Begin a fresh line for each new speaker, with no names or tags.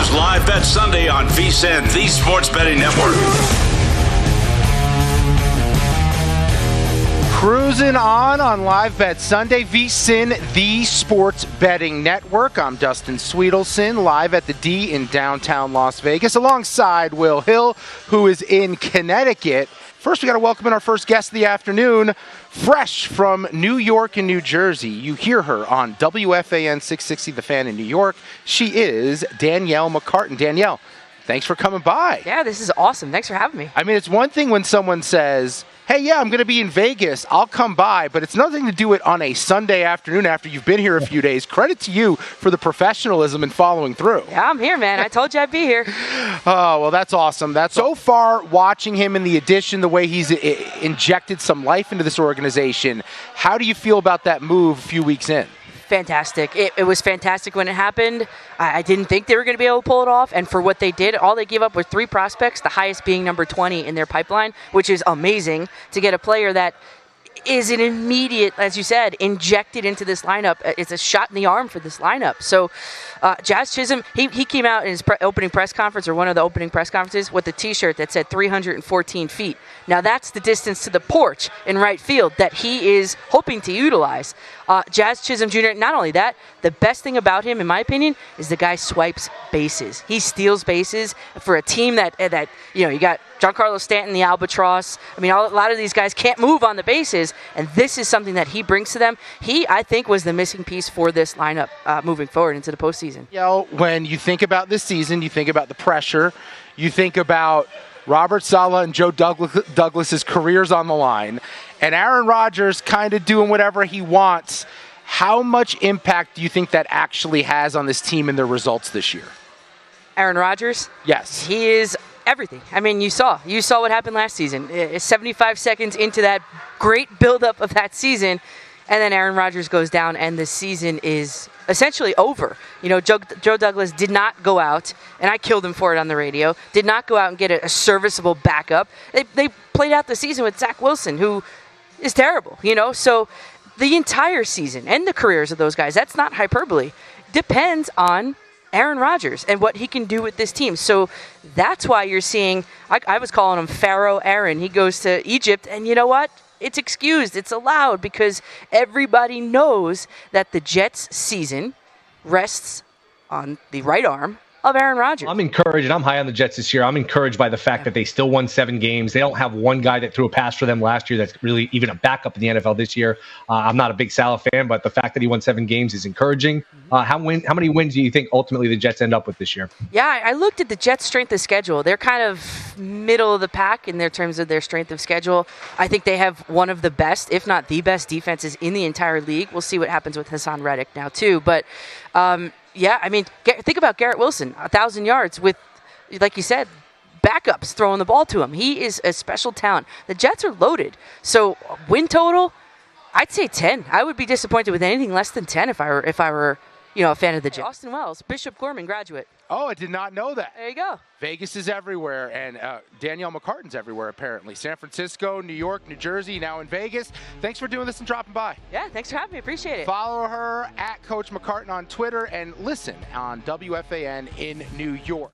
is Live Bet Sunday on VSiN, the Sports Betting Network.
Cruising on Live Bet Sunday, VSiN, the Sports Betting Network. I'm Dustin Sweetelson, live at the D in downtown Las Vegas, alongside Will Hill, who is in Connecticut. First, we got to welcome in our first guest of the afternoon, fresh from New York and New Jersey. You hear her on WFAN 660, The Fan in New York. She is Danielle McCarty. Danielle, thanks for coming by.
Yeah, this is awesome. Thanks for having me.
I mean, it's one thing when someone says, hey, yeah, I'm going to be in Vegas. I'll come by. But it's another thing to do it on a Sunday afternoon after you've been here a few days. Credit to you for the professionalism and following through.
Yeah, I'm here, man. I told you I'd be here.
Oh, well, that's awesome. So far, watching him in the addition, the way he's injected some life into this organization, how do you feel about that move a few weeks in?
Fantastic. It was fantastic when it happened. I didn't think they were going to be able to pull it off. And for what they did, all they gave up were 3 prospects, the highest being number 20 in their pipeline, which is amazing to get a player that is an immediate, as you said, injected into this lineup. It's a shot in the arm for this lineup. So Jazz Chisholm, he came out in his opening press conference, or one of the opening press conferences, with a T-shirt that said 314 feet. Now that's the distance to the porch in right field that he is hoping to utilize. Jazz Chisholm Jr., not only that, the best thing about him, in my opinion, is the guy swipes bases. He steals bases for a team that you got Giancarlo Stanton, the Albatross. I mean, a lot of these guys can't move on the bases, and this is something that he brings to them. He, I think, was the missing piece for this lineup moving forward into the postseason.
When you think about this season, you think about the pressure, you think about Robert Saleh and Joe Douglas's careers on the line, and Aaron Rodgers kind of doing whatever he wants. How much impact do you think that actually has on this team and their results this year?
Aaron Rodgers?
Yes.
He is everything. I mean, you saw what happened last season. 75 seconds into that great buildup of that season, and then Aaron Rodgers goes down, and the season is essentially over. Joe Douglas did not go out, and I killed him for it on the radio, did not go out and get a serviceable backup. They played out the season with Zach Wilson, who is terrible, So the entire season and the careers of those guys, that's not hyperbole, depends on Aaron Rodgers and what he can do with this team. So that's why you're seeing, I was calling him Pharaoh Aaron. He goes to Egypt, and you know what? It's excused. It's allowed because everybody knows that the Jets' season rests on the right arm of Aaron Rodgers.
I'm encouraged, and I'm high on the Jets this year. I'm encouraged by the fact that they still won 7 games. They don't have one guy that threw a pass for them last year that's really even a backup in the NFL this year. I'm not a big Saleh fan, but the fact that he won 7 games is encouraging. How many wins do you think ultimately the Jets end up with this year?
Yeah, I looked at the Jets' strength of schedule. They're kind of middle of the pack in their terms of their strength of schedule. I think they have one of the best, if not the best, defenses in the entire league. We'll see what happens with Hassan Reddick now, too. But yeah, I mean, think about Garrett Wilson, 1,000 yards with, like you said, backups throwing the ball to him. He is a special talent. The Jets are loaded. So win total, I'd say 10. I would be disappointed with anything less than 10 if I were a fan of the Jets. Austin Wells, Bishop Gorman graduate.
Oh, I did not know that.
There you go.
Vegas is everywhere, and Danielle McCarty's everywhere, apparently. San Francisco, New York, New Jersey, now in Vegas. Thanks for doing this and dropping by.
Yeah, thanks for having me. Appreciate it.
Follow her at Coach McCarty on Twitter and listen on WFAN in New York.